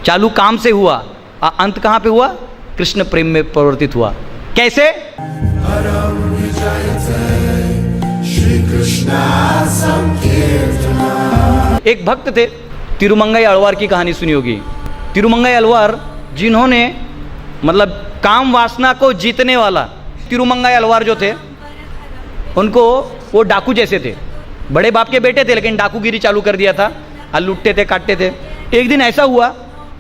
चालू काम से हुआ, अंत कहाँ पे हुआ? कृष्ण प्रेम में परिवर्तित हुआ। कैसे? एक भक्त थे, तिरुमंगई आलवार की कहानी सुनी होगी। तिरुमंगई आलवार जिन्होंने मतलब काम वासना को जीतने वाला, तिरुमंगई आलवार जो थे उनको वो डाकू जैसे थे, बड़े बाप के बेटे थे लेकिन डाकूगिरी चालू कर दिया था, लूटते थे काटते थे। एक दिन ऐसा हुआ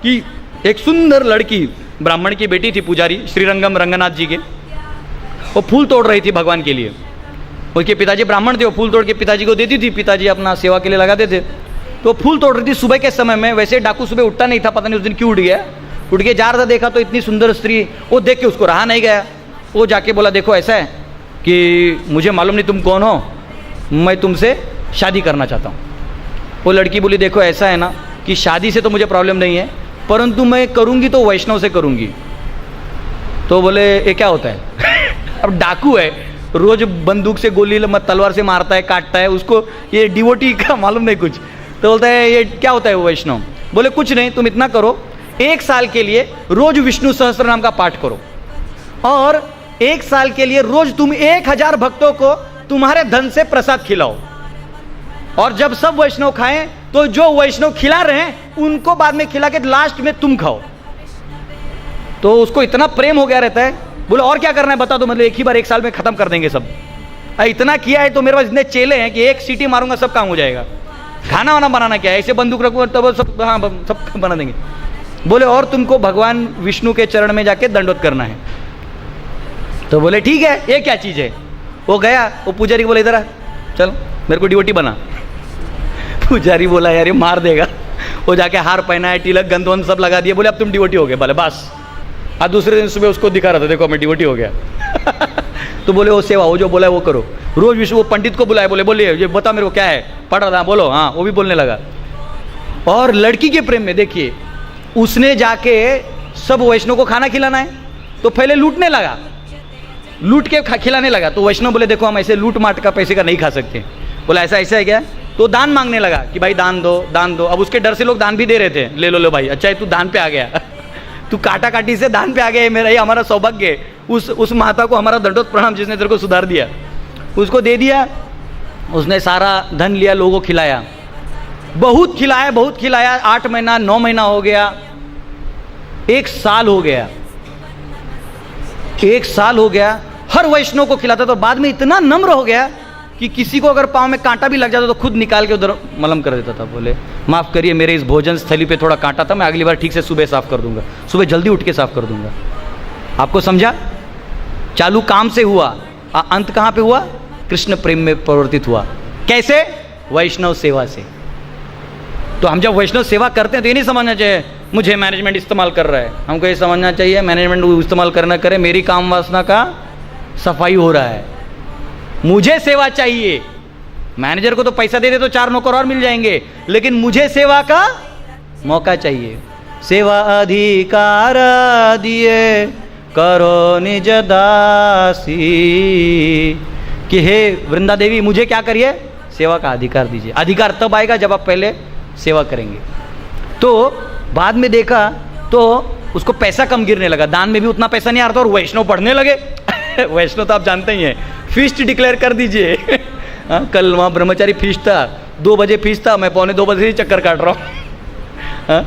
कि एक सुंदर लड़की, ब्राह्मण की बेटी थी, पुजारी श्रीरंगम रंगनाथ जी के, वो फूल तोड़ रही थी भगवान के लिए। उसके पिताजी ब्राह्मण थे, वो फूल तोड़ के पिताजी को देती थी, पिताजी अपना सेवा के लिए लगाते थे। तो फूल तोड़ रही थी सुबह के समय में। वैसे डाकू सुबह उठता नहीं था, पता नहीं उस दिन क्यों उठ गया। उठ के जा रहा था, देखा तो इतनी सुंदर स्त्री, वो देख के उसको रहा नहीं गया। वो जाके बोला, देखो ऐसा है कि मुझे मालूम नहीं तुम कौन हो, मैं तुमसे शादी करना चाहता हूँ। वो लड़की बोली, देखो ऐसा है ना कि शादी से तो मुझे प्रॉब्लम नहीं है, परंतु मैं करूँगी तो वैष्णव से करूँगी। तो बोले ये क्या होता है? अब डाकू है, रोज बंदूक से गोली तलवार से मारता है, काटता है, उसको ये डिवोटी का मालूम नहीं कुछ। तो बोलता है ये क्या होता है वो वैष्णव? बोले कुछ नहीं, तुम इतना करो, 1 साल के लिए रोज विष्णु सहस्त्र नाम का पाठ करो, और 1 साल के लिए रोज तुम 1000 भक्तों को तुम्हारे धन से प्रसाद खिलाओ, और जब सब वैष्णव खाएं तो जो वैष्णव खिला रहे हैं उनको बाद में खिला के लास्ट में तुम खाओ। तो उसको इतना प्रेम हो गया रहता है। बोले और क्या करना है बता दो, मतलब एक ही बार 1 साल में खत्म कर देंगे सब। इतना किया है तो मेरे पास इतने चेले हैं कि एक सीटी मारूंगा सब काम हो जाएगा। खाना वाना बनाना क्या है, ऐसे बंदूक रखूंगा तब सब, हाँ सब बना देंगे। बोले और तुमको भगवान विष्णु के चरण में जाके दंडवत करना है। तो बोले ठीक है, ये क्या चीज़ है? वो गया, वो पुजारी को बोले इधर आ, चल मेरे को डिवोटी बना। पुजारी बोला यार ये मार देगा। वो जाके हार पहना है, तिलक गंध वंध सब लगा दिए। बोले अब तुम डिवोटी हो गए। बोले बस। आज दूसरे दिन सुबह उसको दिखा रहा था, देखो मैं डिवोटी हो गया। तो बोले वो सेवा, वो जो बोला है वो करो। रोज विष्णु, वो पंडित को बुलाए, बोले बोलिए ये बता मेरे को क्या है, पढ़ रहा था, बोलो। हाँ, वो भी बोलने लगा। और लड़की के प्रेम में देखिए, उसने जाके सब वैष्णव को खाना खिलाना है तो पहले लूटने लगा, लूट के खिलाने लगा। तो वैष्णव बोले देखो हम ऐसे लूट माट का पैसे का नहीं खा सकते। बोला ऐसा ऐसा है क्या? तो दान मांगने लगा कि भाई दान दो दान दो। अब उसके डर से लोग दान भी दे रहे थे, ले लो भाई, अच्छा है तू दान पे आ गया। तू काटा काटी से दान पे आ गया, मेरा ये हमारा सौभाग्य है। उस माता को हमारा दंडोत प्रणाम जिसने तेरे को सुधार दिया। उसको दे दिया, उसने सारा धन लिया, लोगों को खिलाया, बहुत खिलाया बहुत खिलाया। 8 महीना 9 महीना हो गया, 1 साल हो गया, 1 साल हो गया। हर वैष्णव को खिलाता। तो बाद में इतना नम्र हो गया कि किसी को अगर पाँव में कांटा भी लग जाता तो खुद निकाल के उधर मलम कर देता था। बोले माफ़ करिए मेरे इस भोजन स्थली पे थोड़ा कांटा था, मैं अगली बार ठीक से सुबह साफ़ कर दूंगा, सुबह जल्दी उठ के साफ़ कर दूंगा। आपको समझा? चालू काम से हुआ, अंत कहाँ पे हुआ? कृष्ण प्रेम में परिवर्तित हुआ। कैसे? वैष्णव सेवा से। तो हम जब वैष्णव सेवा करते हैं तो ये नहीं समझना चाहिए मुझे मैनेजमेंट इस्तेमाल कर रहा है। हमको ये समझना चाहिए मैनेजमेंट इस्तेमाल करना करे, मेरी काम वासना का सफाई हो रहा है, मुझे सेवा चाहिए। मैनेजर को तो पैसा दे दे तो 4 नौकर और मिल जाएंगे, लेकिन मुझे सेवा का मौका चाहिए। सेवा अधिकार दिए करो निज दासी, कि हे वृंदा देवी मुझे क्या करिए? सेवा का अधिकार दीजिए। अधिकार तब आएगा जब आप पहले सेवा करेंगे। तो बाद में देखा तो उसको पैसा कम गिरने लगा, दान में भी उतना पैसा नहीं आ रहा था, और वैष्णव पढ़ने लगे। वैष्णव तो आप जानते ही हैं, फीस्ट डिक्लेयर कर दीजिए। कल वहाँ ब्रह्मचारी फीस्ट था, 2 बजे फीस्ट था, मैं 2:45 बजे ही चक्कर काट रहा हूँ।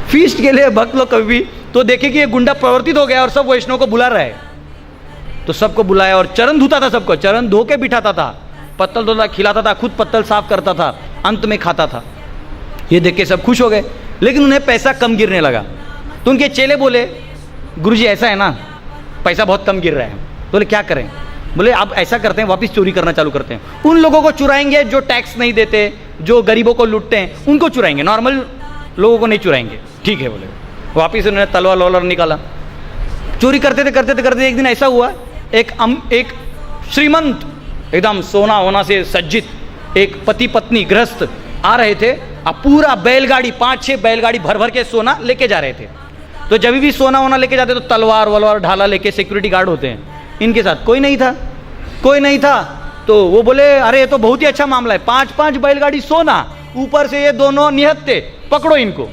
फीस्ट के लिए भक्त लोग कभी भी तो देखे कि ये गुंडा प्रवर्तित हो गया और सब वैष्णव को बुला रहा है। तो सबको बुलाया और चरण धोता था, सबको चरण धो के बिठाता था, पत्तल धोता, खिलाता था, खुद पत्तल साफ करता था, अंत में खाता था। ये देख के सब खुश हो गए, लेकिन उन्हें पैसा कम गिरने लगा। तो उनके चेले बोले गुरुजी ऐसा है ना, पैसा बहुत कम गिर रहा है। बोले क्या करें? बोले आप ऐसा करते हैं वापस चोरी करना चालू करते हैं, उन लोगों को चुराएंगे जो टैक्स नहीं देते, जो गरीबों को लूटते हैं, उनको चुराएंगे, नॉर्मल लोगों को नहीं चुराएंगे। ठीक है बोले। वापिस उन्होंने तलवार वलवार निकाला, चोरी करते थे करते थे करते एक दिन ऐसा हुआ, एक श्रीमंत एकदम सोना वोना से सज्जित एक पति पत्नी गृहस्थ आ रहे थे, अब पूरा बैलगाड़ी 5-6 बैलगाड़ी भर भर के सोना लेके जा रहे थे। तो जब भी सोना वोना लेके जाते तो तलवार वलवार ढाला लेके सिक्योरिटी गार्ड होते हैं, इनके साथ कोई नहीं था, कोई नहीं था। तो वो बोले अरे ये तो बहुत ही अच्छा मामला है, 5-5 बैलगाड़ी सोना, ऊपर से ये दोनों निहत्ते, पकड़ो इनको।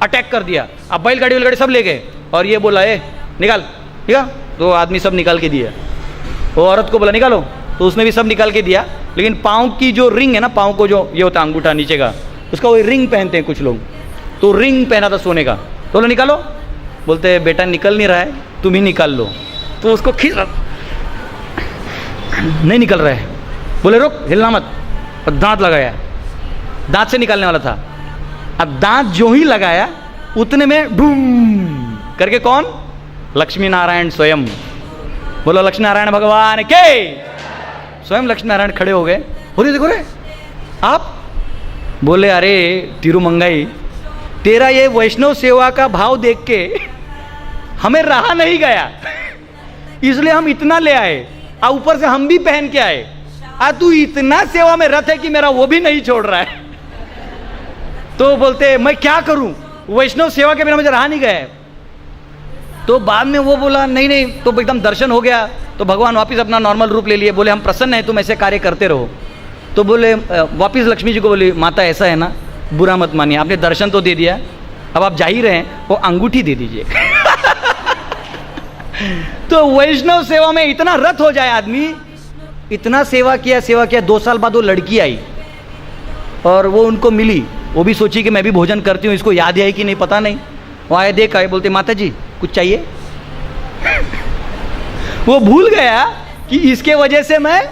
अटैक कर दिया। अब बैलगाड़ी वैलगाड़ी सब ले गए और ये बोला ए निकाल, ठीक है। तो आदमी सब निकाल के दिया। वो औरत को बोला निकालो, तो उसने भी सब निकाल के दिया। लेकिन पाँव की जो रिंग है ना, पाँव को जो ये होता है अंगूठा नीचे का, उसका वही रिंग पहनते हैं कुछ लोग, तो रिंग पहना था सोने का। तो बोला निकालो, बोलते बेटा निकल नहीं रहा है, तुम ही निकाल लो। तो उसको खींच नहीं निकल रहा है, बोले रुक हिलना मत, और दांत लगाया, दांत से निकालने वाला था। अब दांत जो ही लगाया उतने में डूम करके कौन, लक्ष्मी नारायण स्वयं, बोलो लक्ष्मी नारायण भगवान के, स्वयं लक्ष्मी नारायण खड़े हो गए। बोले देखो रे आप, बोले अरे तिरुमंगाई, तेरा ये वैष्णव सेवा का भाव देख के हमें रहा नहीं गया, इसलिए हम इतना ले आए, और ऊपर से हम भी पहन के आए। तू इतना सेवा में रत है कि मेरा वो भी नहीं छोड़ रहा है। तो बोलते मैं क्या करूं, वैष्णव सेवा के बिना मुझे रहा नहीं गया। तो बाद में वो बोला नहीं नहीं, तो एकदम दर्शन हो गया, तो भगवान वापस अपना नॉर्मल रूप ले लिए। बोले हम प्रसन्न हैं, तुम ऐसे कार्य करते रहो। तो बोले वापस लक्ष्मी जी को बोली माता ऐसा है ना, बुरा मत मानिए, आपने दर्शन तो दे दिया, अब आप जा ही रहे हैं, वो अंगूठी दे दीजिए। तो वैष्णव सेवा में इतना रत हो जाए आदमी, इतना सेवा किया 2 साल बाद वो लड़की आई और वो उनको मिली। वो भी सोची कि मैं भी भोजन करती हूँ, इसको याद है कि नहीं पता नहीं। वो आए देखा है, बोलते माता जी कुछ चाहिए। वो भूल गया कि इसके वजह से मैं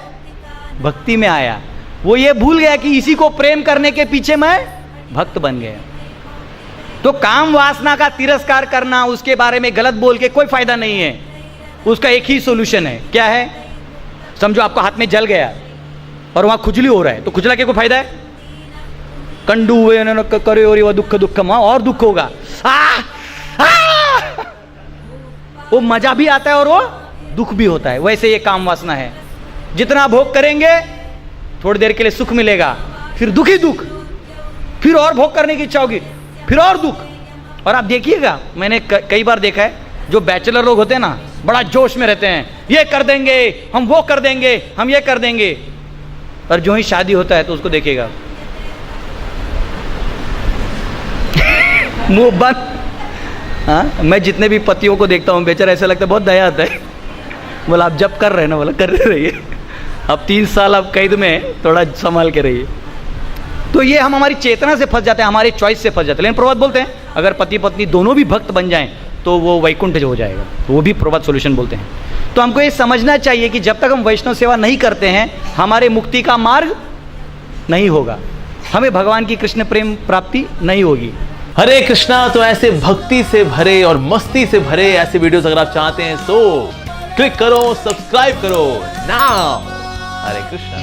भक्ति में आया, वो ये भूल गया कि इसी को प्रेम करने के पीछे मैं भक्त बन गया। तो काम वासना का तिरस्कार करना, उसके बारे में गलत बोल के कोई फायदा नहीं है। उसका एक ही सोल्यूशन है, क्या है, समझो आपका हाथ में जल गया और वहां खुजली हो रहा है, तो खुजला के कोई फायदा है, कंडू हुए करे और दुख दुख मां और दुख होगा, वो मजा भी आता है और वो दुख भी होता है। वैसे ये काम वासना है, जितना भोग करेंगे थोड़ी देर के लिए सुख मिलेगा, फिर दुख ही दुख, फिर और भोग करने की इच्छा होगी, फिर और दुख। और आप देखिएगा, मैंने कई बार देखा है, जो बैचलर लोग होते हैं ना, बड़ा जोश में रहते हैं, ये कर देंगे हम, वो कर देंगे हम, ये कर देंगे, और जो ही शादी होता है तो उसको देखिएगा मुंह बंद। हाँ, मैं जितने भी पतियों को देखता हूँ बेचारा, ऐसा लगता है बहुत दया आता है। बोला आप जब कर रहे हैं ना, बोला कर रहिए, अब 3 साल आप कैद में, थोड़ा संभाल के रहिए। तो ये हम हमारी चेतना से फंस जाते हैं, हमारी चॉइस से फंस जाते हैं। लेकिन प्रभात बोलते हैं अगर पति पत्नी दोनों भी भक्त बन जाएं तो वो वैकुंठ जो हो जाएगा, तो वो भी प्रभात सॉल्यूशन बोलते हैं। तो हमको ये समझना चाहिए कि जब तक हम वैष्णव सेवा नहीं करते हैं, हमारे मुक्ति का मार्ग नहीं होगा, हमें भगवान की कृष्ण प्रेम प्राप्ति नहीं होगी। हरे कृष्णा। तो ऐसे भक्ति से भरे और मस्ती से भरे ऐसे वीडियोस अगर आप चाहते हैं तो क्लिक करो, सब्सक्राइब करो नाउ। हरे कृष्णा।